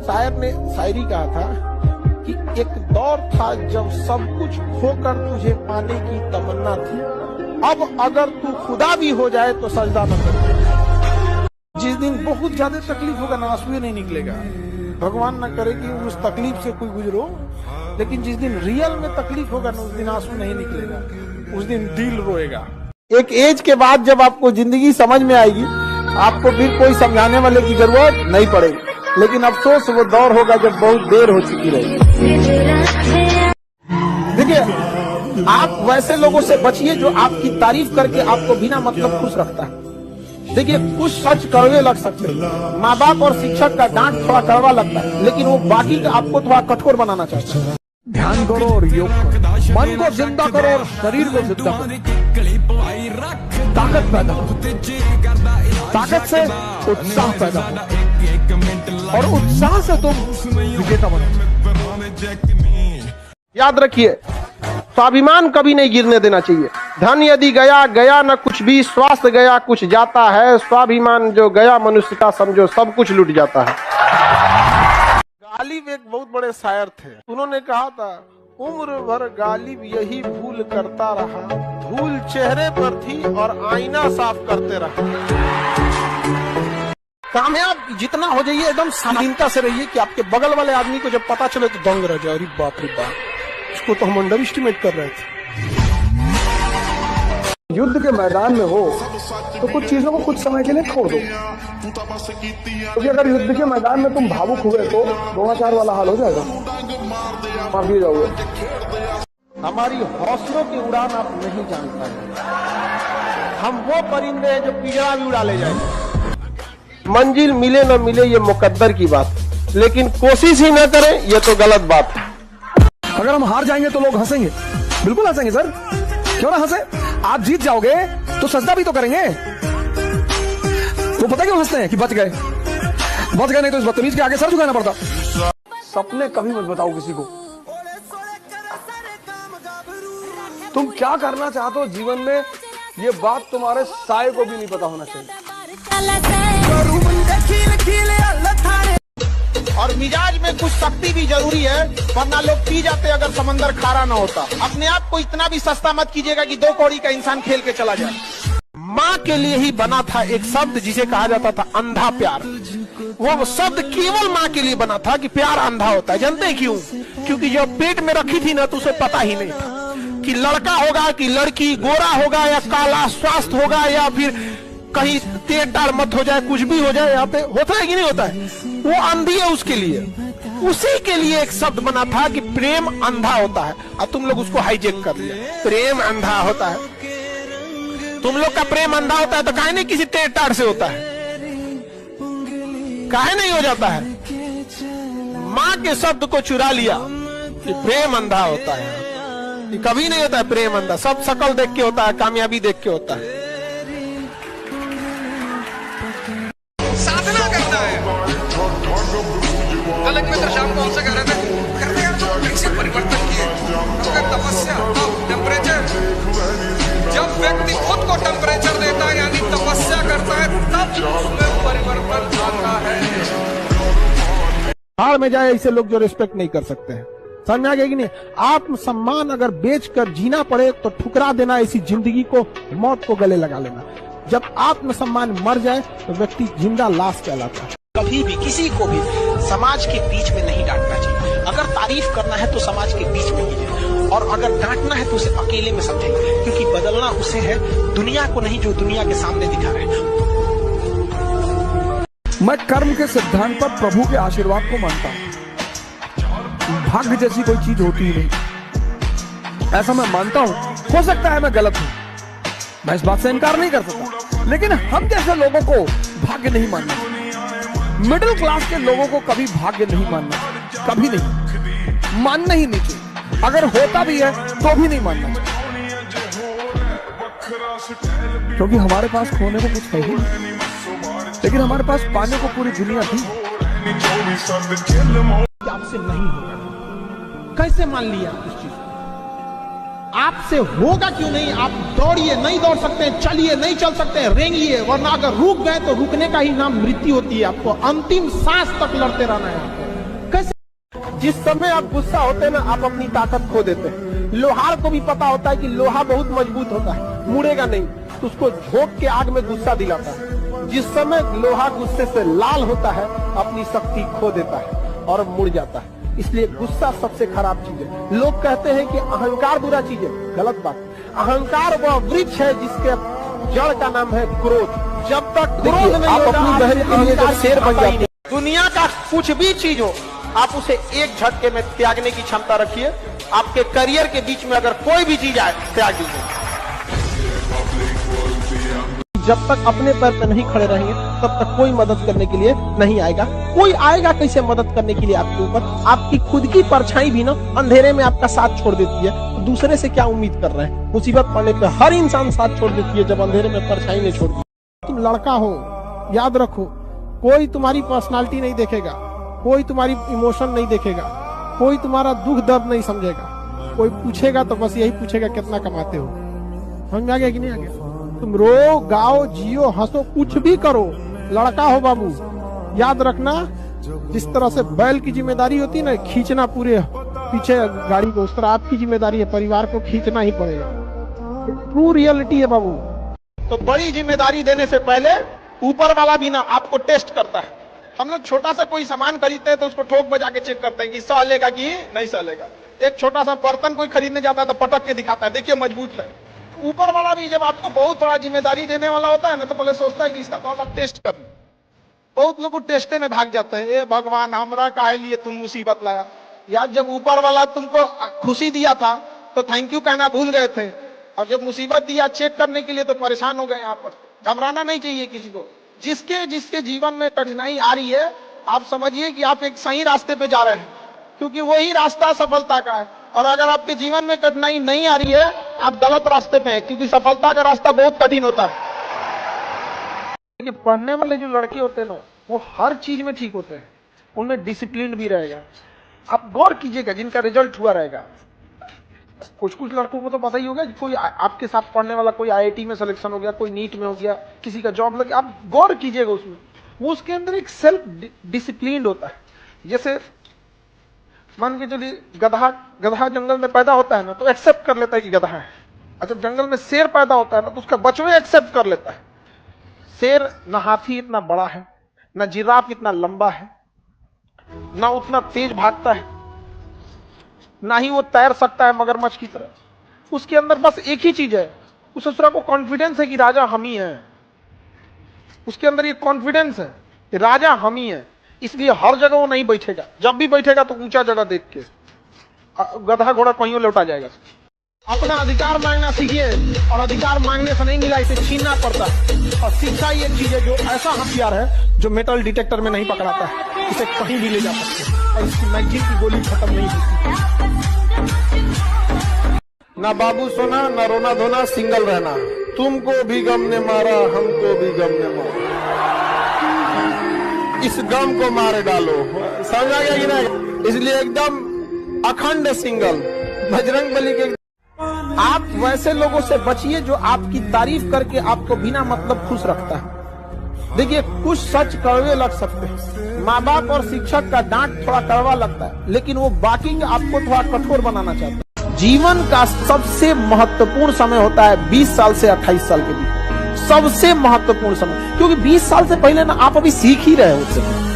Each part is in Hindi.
शायर ने शायरी कहा था कि एक दौर था जब सब कुछ खोकर तुझे पाने की तमन्ना थी, अब अगर तू खुदा भी हो जाए तो सजदा न कर। जिस दिन बहुत ज्यादा तकलीफ होगा ना, आंसू नहीं निकलेगा। भगवान न करे कि उस तकलीफ से कोई गुजरो, लेकिन जिस दिन रियल में तकलीफ होगा ना, उस दिन आंसू नहीं निकलेगा, उस दिन दिल रोएगा। एक एज के बाद जब आपको जिंदगी समझ में आएगी, आपको फिर कोई समझाने वाले की जरूरत नहीं पड़ेगी। लेकिन अफसोस वो दौर होगा जब बहुत देर हो चुकी रहेगी। देखिए, आप वैसे लोगों से बचिए जो आपकी तारीफ करके आपको बिना मतलब खुश रखता है। देखिए, कुछ सच कड़वे लग सकते हैं, माँ बाप और शिक्षक का डांट थोड़ा कड़वा लगता है, लेकिन वो बाकी का आपको थोड़ा कठोर बनाना चाहता है। ध्यान करो और योग करो, मन को जिंदा करो और शरीर को जिंदा करो। ताकत पैदा हो, ताकत से उत्साह पैदा हो, और उत्साह से तुम विजेता बनो। याद रखिए, स्वाभिमान कभी नहीं गिरने देना चाहिए। धन यदि गया, गया न कुछ भी, स्वास्थ्य गया कुछ जाता है, स्वाभिमान जो गया मनुष्य का समझो सब कुछ लूट जाता है। गालिब एक बहुत बड़े शायर थे, उन्होंने कहा था, उम्र भर गालिब यही भूल करता रहा, धूल चेहरे पर थी और आईना साफ करते रहा। कामयाब जितना हो जाइए, एकदम शालीनता से रहिए कि आपके बगल वाले आदमी को जब पता चले तो दंग रह जाए, अरे बाप रे बाप, इसको तो हम अंडर एस्टिमेट कर रहे थे। युद्ध के मैदान में हो तो कुछ चीजों को कुछ समय के लिए छोड़ दो, क्योंकि अगर युद्ध के मैदान में तुम भावुक हुए तो 2004 वाला हाल हो जाएगा, मार दिए जाओगे। हमारी हौसलों की उड़ान आप नहीं जान पाएंगे। हम वो परिंदे हैं जो पिंजरा भी उड़ा ले जाएंगे। मंजिल मिले न मिले ये मुकद्दर की बात, लेकिन कोशिश ही न करें ये तो गलत बात है। अगर हम हार जाएंगे तो लोग हंसेंगे, बिल्कुल हंसेंगे सर, क्यों ना हंसे। आप जीत जाओगे तो सजदा भी तो करेंगे। तो पता क्यों हंसते हैं कि बच गए, नहीं तो इस बदतमीज के आगे सर झुकाना पड़ता। सपने कभी मत बताओ किसी को। तुम क्या करना चाहते हो जीवन में, ये बात तुम्हारे साये को भी नहीं पता होना चाहिए। और मिजाज में कुछ शक्ति भी जरूरी है, वरना लोग पी जाते अगर समंदर खारा ना होता। अपने आप को इतना भी सस्ता मत कीजिएगा कि 2 कौड़ी का इंसान खेल के चला जाए। माँ के लिए ही बना था एक शब्द जिसे कहा जाता था अंधा प्यार। वो शब्द केवल माँ के लिए बना था कि प्यार अंधा होता है। जानते हैं क्यों? क्योंकि जब पेट में रखी थी ना, तो उसे पता ही नहीं था कि लड़का होगा कि लड़की, गोरा होगा या काला, स्वास्थ्य होगा या फिर कहीं तेज डाल मत हो जाए, कुछ भी हो जाए। यहाँ पे होता है कि नहीं होता है? वो अंधी है उसके लिए, उसी के लिए एक शब्द बना था कि प्रेम अंधा होता है। और तुम लोग उसको हाईजेक कर लिया, प्रेम अंधा होता है। तुम लोग का प्रेम अंधा होता है तो काहे नहीं किसी तेज टाड़ से होता है, काहे नहीं हो जाता है? माँ के शब्द को चुरा लिया कि प्रेम अंधा होता है। कभी नहीं होता है प्रेम अंधा, सब शकल देख के होता है, कामयाबी देख के होता है। साधना करना है। कल एक मित्र शाम को हमसे कह रहे थे, करते यार तो कैसे परिवर्तन किए, तपस्या, टेम्परेचर। जब व्यक्ति खुद को टेम्परेचर देता है यानी तपस्या करता है, तब उसमें परिवर्तन आता है। हार में जाए ऐसे लोग जो रिस्पेक्ट नहीं कर सकते हैं। समझ में आ गया कि नहीं? आत्मसम्मान अगर बेचकर जीना पड़े तो ठुकरा देना, ऐसी जिंदगी को, मौत को गले लगा लेना। जब आत्मसम्मान मर जाए तो व्यक्ति जिंदा लाश कहलाता है। कभी भी किसी को भी समाज के बीच में नहीं डांटना चाहिए। अगर तारीफ करना है तो समाज के बीच में कीजिए, और अगर डांटना है तो उसे अकेले में समझें, क्योंकि बदलना उसे है, दुनिया को नहीं जो दुनिया के सामने दिखा रहे हैं। मैं कर्म के सिद्धांत पर प्रभु के आशीर्वाद को मानता हूं। भाग्य जैसी कोई चीज होती ही नहीं, ऐसा मैं मानता हूं। हो सकता है मैं गलत हूं, मैं इस बात से इनकार नहीं कर सकता, लेकिन हम जैसे लोगों को भाग्य नहीं मानना। मिडिल क्लास के लोगों को कभी भाग्य नहीं मानना, कभी नहीं मानना ही नहीं चाहिए। अगर होता भी है तो भी नहीं मानना चाहिए, क्योंकि हमारे पास खोने को कुछ है ही, लेकिन हमारे पास पाने को पूरी दुनिया थी। आपसे नहीं होगा, कैसे मान लिया उस चीज? आपसे होगा क्यों नहीं? आप दौड़िए, नहीं दौड़ सकते, चलिए, नहीं चल सकते, रेंगिए, वरना अगर रुक गए तो रुकने का ही नाम मृत्यु होती है। आपको अंतिम सांस तक लड़ते रहना है। जिस समय आप गुस्सा होते हैं ना, आप अपनी ताकत खो देते हैं। लोहार को भी पता होता है कि लोहा बहुत मजबूत होता है, मुड़ेगा नहीं, तो उसको झोंक के आग में गुस्सा दिलाता है। जिस समय लोहा गुस्से से लाल होता है, अपनी शक्ति खो देता है और मुड़ जाता है। इसलिए गुस्सा सबसे खराब चीज है। लोग कहते हैं कि अहंकार बुरा चीज है, गलत बात। अहंकार वह वृक्ष है जिसके जड़ का नाम है क्रोध। जब तक क्रोध नहीं आप होगा, अपनी बहन के लिए जब शेर बन जाते हैं, दुनिया का कुछ भी चीज हो, आप उसे एक झटके में त्यागने की क्षमता रखिए। आपके करियर के बीच में अगर कोई भी चीज आए, त्याग दीजिए। जब तक अपने पैर पे नहीं खड़े रहेंगे, तब तक कोई मदद करने के लिए नहीं आएगा। कोई आएगा कैसे मदद करने के लिए आपके ऊपर? आपकी खुद की परछाई भी ना अंधेरे में आपका साथ छोड़ देती है, तो दूसरे से क्या उम्मीद कर रहे हैं? मुसीबत पड़ने पे हर इंसान साथ छोड़ देती है, जब अंधेरे में परछाई नहीं छोड़ती। तुम लड़का हो, याद रखो, कोई तुम्हारी पर्सनालिटी नहीं देखेगा, कोई तुम्हारी इमोशन नहीं देखेगा, कोई तुम्हारा दुख दर्द नहीं समझेगा। कोई पूछेगा तो बस यही पूछेगा कितना कमाते हो। समझ में आ गया कि नहीं आ गया? तुम रो, गाओ, जियो, हंसो, कुछ भी करो, लड़का हो बाबू। याद रखना, जिस तरह से बैल की जिम्मेदारी होती है ना, खींचना पूरे पीछे गाड़ी को, उस तरह आपकी जिम्मेदारी है, परिवार को खींचना ही पड़ेगा। ट्रू रियलिटी है बाबू। तो बड़ी जिम्मेदारी देने से पहले ऊपर वाला भी ना आपको टेस्ट करता है। हम लोग छोटा सा कोई सामान खरीदते हैं तो उसको ठोक बजा के चेक करते हैं कि सहलेगा कि नहीं सहलेगा। एक छोटा सा बर्तन कोई खरीदने जाता है तो पटक के दिखाता है, देखिए मजबूत है। ऊपर वाला भी जब आपको बहुत बड़ा जिम्मेदारी देने वाला होता है ना, तो पहले सोचता है कि इसका तो आप टेस्ट कर। बहुत लोग टेस्टे में भाग जाते हैं, ए भगवान हमरा काहे लिए तुम मुसीबत लाया। यार जब ऊपर वाला तुमको खुशी दिया था तो थैंक यू कहना भूल गए थे, और जब मुसीबत दिया चेक करने के लिए तो परेशान हो गए। यहाँ पर घबराना नहीं चाहिए किसी को। जिसके जिसके जीवन में कठिनाई आ रही है, आप समझिए कि आप एक सही रास्ते पे जा रहे हैं, क्योंकि वही रास्ता सफलता का है। और अगर आपके जीवन में कठिनाई नहीं आ रही है, आप गलत रास्ते पे हैं, क्योंकि सफलता का रास्ता बहुत कठिन होता है। देखिए, पढ़ने वाले जो लड़के होते हैं ना, वो हर चीज में ठीक होते हैं, उनमें डिसिप्लिन भी रहेगा। आप गौर कीजिएगा, जिनका रिजल्ट हुआ रहेगा। कुछ कुछ लड़कों को तो पता ही होगा, कोई आपके साथ पढ़ने वाला कोई आईआईटी में सिलेक्शन हो गया, कोई नीट में हो गया, किसी का जॉब लग गया। आप गौर कीजिएगा उसमें, वो उसके अंदर एक सेल्फ डिसिप्लिन होता है। जैसे मान के चलिए, गधा जंगल में पैदा होता है ना, तो एक्सेप्ट कर लेता है कि गधा है। अच्छा, जंगल में शेर पैदा होता है ना, तो उसका बचवे एक्सेप्ट कर लेता है। शेर ना हाथी इतना बड़ा है, ना जिराफ इतना लंबा है, ना उतना तेज भागता है, ना ही वो तैर सकता है मगरमच्छ की तरह। उसके अंदर बस एक ही चीज है, उस दूसरा को कॉन्फिडेंस है कि राजा हम ही हैं। उसके अंदर ये कॉन्फिडेंस है कि राजा हम ही हैं, इसलिए हर जगह वो नहीं बैठेगा। जब भी बैठेगा तो ऊंचा जगह देख के। गधा घोड़ा कहीं लौटा जाएगा। अपना अधिकार मांगना सीखिए, और अधिकार मांगने से नहीं मिला, इसे छीनना पड़ता है। और शिक्षा ही एक चीज है जो ऐसा हथियार है जो मेटल डिटेक्टर में नहीं पकड़ाता है, इसे कहीं भी ले जा सकते हैं, और इसकी मैगजीन की गोली खत्म नहीं होती। ना बाबू सोना, ना रोना धोना, सिंगल रहना। तुमको भी गम ने मारा, हमको भी गम ने मारा, इस गम को मार डालो। समझा गया कि नहीं? इसलिए एकदम अखंड सिंगल, बजरंग बली के। आप वैसे लोगों से बचिए जो आपकी तारीफ करके आपको बिना मतलब खुश रखता है। देखिए, कुछ सच कड़वे लग सकते हैं, माँ बाप और शिक्षक का डांट थोड़ा कड़वा लगता है, लेकिन वो बाकी के आपको थोड़ा कठोर बनाना चाहते हैं। जीवन का सबसे महत्वपूर्ण समय होता है 20 साल से 28 साल के बीच, सबसे महत्वपूर्ण समय। क्योंकि 20 साल से पहले ना आप अभी सीख ही रहे होते हैं,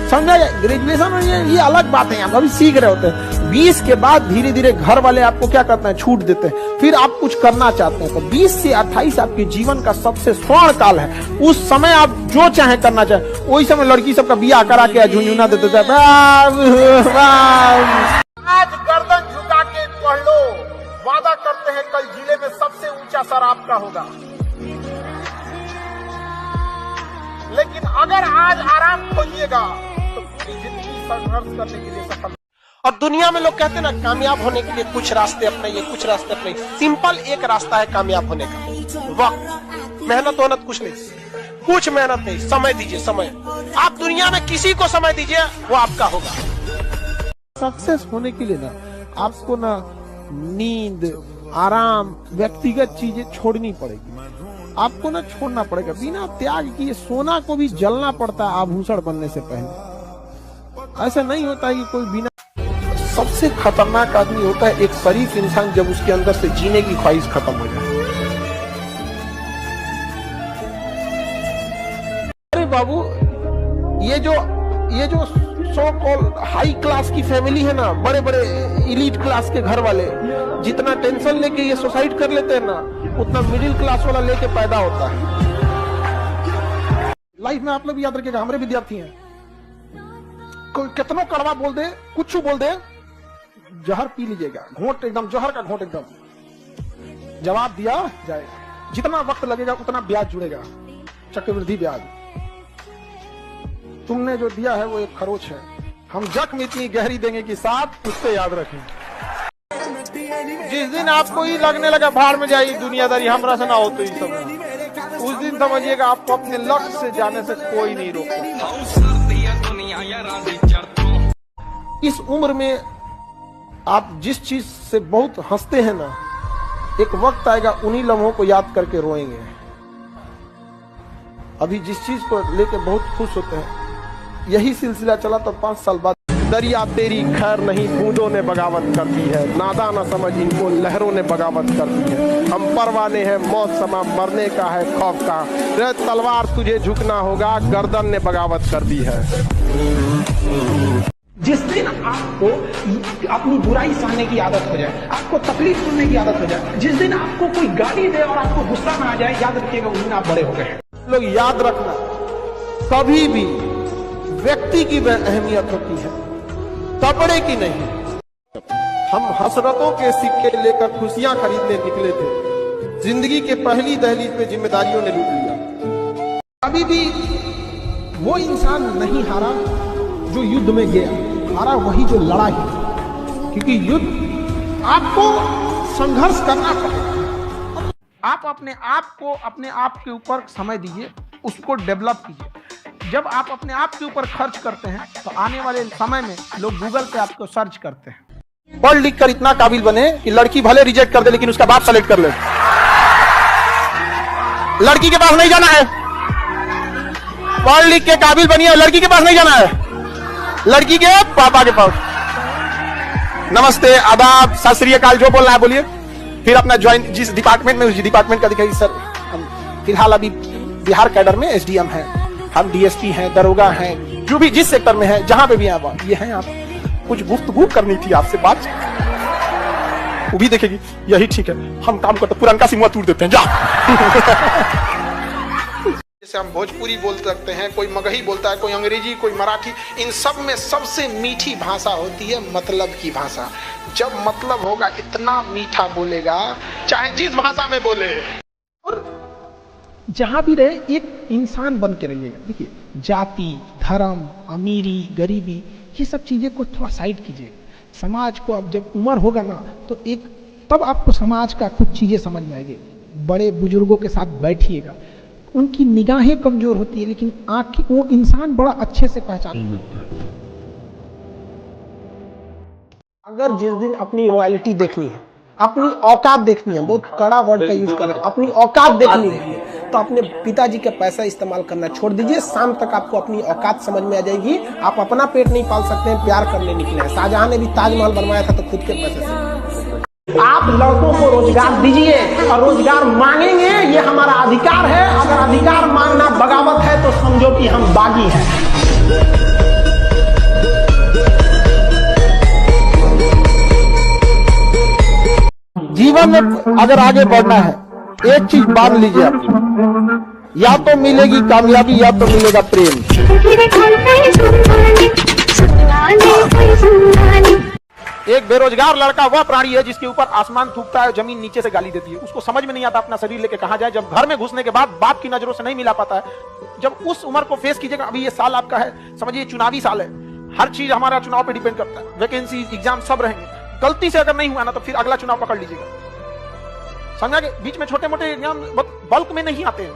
समझा? ग्रेजुएशन में ये अलग बात है, आप अभी सीख रहे होते हैं। 20 के बाद धीरे धीरे घर वाले आपको क्या करते हैं, छूट देते हैं, फिर आप कुछ करना चाहते हैं। तो 20 से 28 आपके जीवन का सबसे स्वर्ण काल है। उस समय आप जो चाहे करना चाहे। वही समय लड़की सबका बियाह करा के झुनझुना देते थे। आज गर्दन झुका के पढ़ लो, वादा करते हैं कल जिले में सबसे ऊंचा सर आपका होगा। लेकिन अगर आज आराम खोजिएगा तो पूरी जिंदगी संघर्ष करने के लिए सफल। और दुनिया में लोग कहते हैं ना, कामयाब होने के लिए कुछ रास्ते अपनाइए, कुछ रास्ते अपनाइए। सिंपल एक रास्ता है कामयाब होने का, वक्त। मेहनत वहनत कुछ नहीं, कुछ मेहनत नहीं, समय दीजिए। समय, आप दुनिया में किसी को समय दीजिए, वो आपका होगा। सक्सेस होने के लिए ना आपको ना नींद, आराम, व्यक्तिगत चीजें छोड़नी पड़ेगी। आपको ना छोड़ना पड़ेगा। बिना त्याग किए सोना को भी जलना पड़ता है आभूषण बनने से पहले। ऐसा नहीं होता है कि कोई बिना सबसे खतरनाक आदमी होता है एक शरीफ इंसान, जब उसके अंदर से जीने की ख्वाहिश खत्म हो जाए। अरे बाबू, ये जो सो कॉल्ड हाई क्लास की फैमिली है ना, बड़े बड़े इलीट क्लास के घर वाले, जितना टेंशन लेके ये सुसाइड कर लेते हैं ना, उतना मिडिल क्लास वाला लेके पैदा होता है। लाइफ में आप लोग भी याद रखिएगा, हमारे विद्यार्थी हैं, कोई कितना कड़वा बोल दे, कुछ बोल दे, जहर पी लीजिएगा, घोंट एकदम जहर का घोंट एकदम, जवाब दिया जाएगा। जितना वक्त लगेगा उतना ब्याज जुड़ेगा, चक्रवृद्धि ब्याज। तुमने जो दिया है वो एक खरोच है, हम जख्म इतनी गहरी देंगे कि साथ उससे याद रखें। जिस दिन आपको ही लगने लगा भाड़ में जाएगी दुनियादारी, हमरा से ना हो तो ही सब, उस दिन समझिएगा आपको अपने लक्ष्य से जाने से कोई नहीं रोकता। इस उम्र में आप जिस चीज से बहुत हंसते हैं ना, एक वक्त आएगा उन्हीं लम्हों को याद करके रोएंगे। अभी जिस चीज को लेके बहुत खुश होते हैं, यही सिलसिला चला तो 5 साल बाद दरिया तेरी खैर नहीं, बूंदों ने बगावत कर दी है, नादा न समझ इनको लहरों ने बगावत कर दी है। हम परवाने हैं मौत समा, मरने का है खौफ का, रे तलवार तुझे झुकना होगा, गर्दन ने बगावत कर दी है। जिस दिन आपको अपनी बुराई सहने की आदत हो जाए, आपको तकलीफ सुनने की आदत हो जाए, जिस दिन आपको कोई गाली दे और आपको गुस्सा ना आ जाए, याद रखिएगा उस दिन आप बड़े हो गए। लोग याद रखना, कभी भी व्यक्ति की वह अहमियत होती है, कपड़े की नहीं। हम हसरतों के सिक्के लेकर खुशियां खरीदने निकले थे, जिंदगी के पहली दहलीज पे जिम्मेदारियों ने लूट लिया। अभी भी वो इंसान नहीं हारा जो युद्ध में गया, हारा वही जो लड़ा ही, क्योंकि युद्ध आपको संघर्ष करना पड़ेगा। आप अपने आप के ऊपर समय दीजिए, उसको डेवलप कीजिए। जब आप अपने आप के ऊपर खर्च करते हैं तो आने वाले समय में लोग गूगल पे आपको सर्च करते हैं। पढ़ लिख कर इतना काबिल बने कि लड़की भले रिजेक्ट कर दे लेकिन उसका बाप सेलेक्ट कर ले। लड़की के पास नहीं जाना है, पढ़ लिख के काबिल बनिए, लड़की के पास नहीं जाना है, लड़की के पापा के पास। नमस्ते, आदाब, सत श्री अकाल, जो बोलना है बोलिए। फिर अपना ज्वाइन जिस डिपार्टमेंट में, उस डिपार्टमेंट का दिखाइए। सर हम फिलहाल अभी बिहार कैडर में एसडीएम हैं, हम डीएसपी हैं, दरोगा हैं, जो भी जिस सेक्टर में है, जहां पे भी हैं ये हैं। आप कुछ गुफ्तगू करनी थी आपसे, बात वो भी देखेगी, यही ठीक है, हम काम करते पुराना सिमुआ तोड़ देते हैं, जा। जैसे हम भोजपुरी बोल सकते हैं, कोई मगही बोलता है, कोई अंग्रेजी, कोई मराठी, इन सब में सबसे मीठी भाषा होती है मतलब की भाषा। जब मतलब होगा इतना मीठा बोलेगा, चाहे जिस भाषा में बोले। और जहां भी रहे एक इंसान बन के रहिएगा। देखिए, जाति, धर्म, अमीरी, गरीबी, ये सब चीजें को थोड़ा साइड कीजिए। समाज को अब जब उम्र होगा ना, तो तब आपको समाज का कुछ चीजें समझ में आएगी। बड़े बुजुर्गों के साथ बैठिएगा, उनकी निगाहें कमजोर होती है लेकिन आंखें, वो इंसान बड़ा अच्छे से पहचान। अगर जिस दिन अपनी रॉयल्टी देखनी है, अपनी औकात देखनी है, बहुत कड़ा वर्ड का यूज कर, अपनी औकात देखनी है, तो अपने पिताजी का पैसा इस्तेमाल करना छोड़ दीजिए। शाम तक आपको अपनी औकात समझ में आ जाएगी। आप अपना पेट नहीं पाल सकते हैं, प्यार करने निकले हैं। शाहजहां ने भी ताजमहल बनवाया था तो खुद के पैसे से। आप लड़कों को रोजगार दीजिए और रोजगार मांगेंगे, ये हमारा अधिकार है। अगर अधिकार मांगना बगावत है तो समझो कि हम बागी हैं। जीवन में अगर आगे बढ़ना है, एक चीज मान लीजिए आप, या तो मिलेगी कामयाबी या तो मिलेगा प्रेम। एक बेरोजगार लड़का वह प्राणी है जिसके ऊपर आसमान थूकता है, जमीन नीचे से गाली देती है। उसको समझ में नहीं आता अपना शरीर लेके कहां जाए। जब घर में घुसने के बाद बाप की नजरों से नहीं मिला पाता है, जब उस उम्र को फेस कीजिएगा। अभी ये साल आपका है, समझिए चुनावी साल है, हर चीज हमारा चुनाव पे डिपेंड करता है। वैकेंसी, एग्जाम सब रहेंगे। गलती से अगर नहीं हुआ ना तो फिर अगला चुनाव पकड़ लीजिएगा। समझा के बीच में छोटे मोटे एग्जाम बल्क में नहीं आते हैं,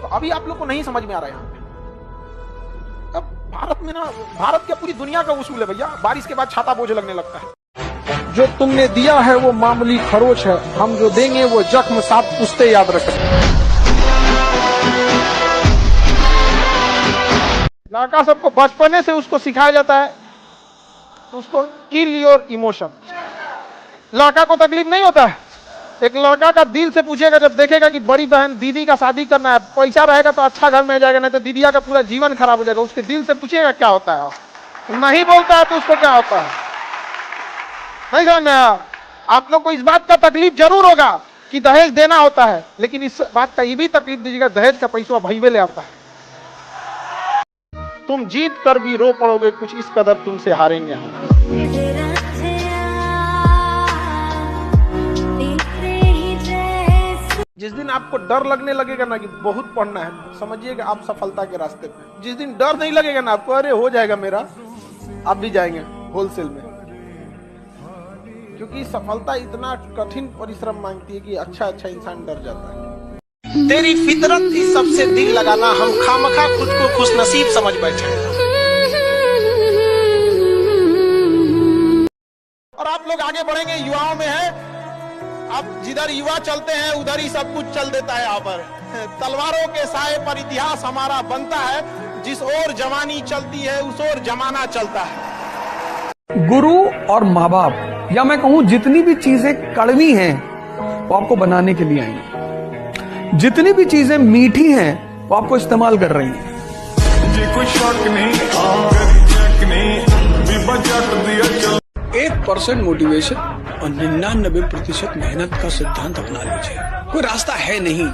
तो अभी आप लोग को नहीं समझ में आ रहा है। यहाँ पे अब भारत में ना, भारत क्या पूरी दुनिया का उसूल है भैया, बारिश के बाद छाता बोझ लगने लगता है। जो तुमने दिया है वो मामूली खरोच है, हम जो देंगे वो जख्म साथ पुश्ते याद रखें। लड़का सबको बचपने से उसको सिखाया जाता है तो उसको किल योर इमोशन। लड़का को तकलीफ नहीं होता है, एक लड़का का दिल से पूछेगा जब देखेगा कि बड़ी बहन दीदी का शादी करना है, पैसा रहेगा तो अच्छा घर में जाएगा, नहीं तो दीदिया का पूरा जीवन खराब हो जाएगा, उसके दिल से पूछेगा क्या होता है। नहीं बोलता है तो उसको क्या होता है, नहीं समझ में आया? आप लोग को इस बात का तकलीफ जरूर होगा कि दहेज देना होता है, लेकिन इस बात का ये भी तकलीफ दीजिएगा दहेज का पैसा भईवे ले आता है। तुम जीत कर भी रो पड़ोगे, कुछ इस कदर तुमसे हारेंगे हम। जिस दिन आपको डर लगने लगेगा ना कि बहुत पढ़ना है, समझिएगा आप सफलता के रास्ते पे। जिस दिन डर नहीं लगेगा ना आपको, अरे हो जाएगा मेरा, आप भी जाएंगे होलसेल में। क्योंकि सफलता इतना कठिन परिश्रम मांगती है कि अच्छा इंसान डर जाता है। तेरी फितरत थी सबसे दिल लगाना, हम खामखा खुद को खुश नसीब समझ बैठे। और आप लोग आगे बढ़ेंगे, युवाओं में है, अब जिधर युवा चलते हैं उधर ही सब कुछ चल देता है। यहाँ पर तलवारों के साए पर इतिहास हमारा बनता है, जिस ओर जवानी चलती है उस ओर जमाना चलता है। गुरु और माँ बाप, या मैं कहूं जितनी भी चीजें कड़वी हैं वो आपको बनाने के लिए आई हैं, जितनी भी चीजें मीठी हैं वो आपको इस्तेमाल कर रही हैं। 1% मोटिवेशन और 99% मेहनत का सिद्धांत अपना लीजिए, कोई रास्ता है नहीं।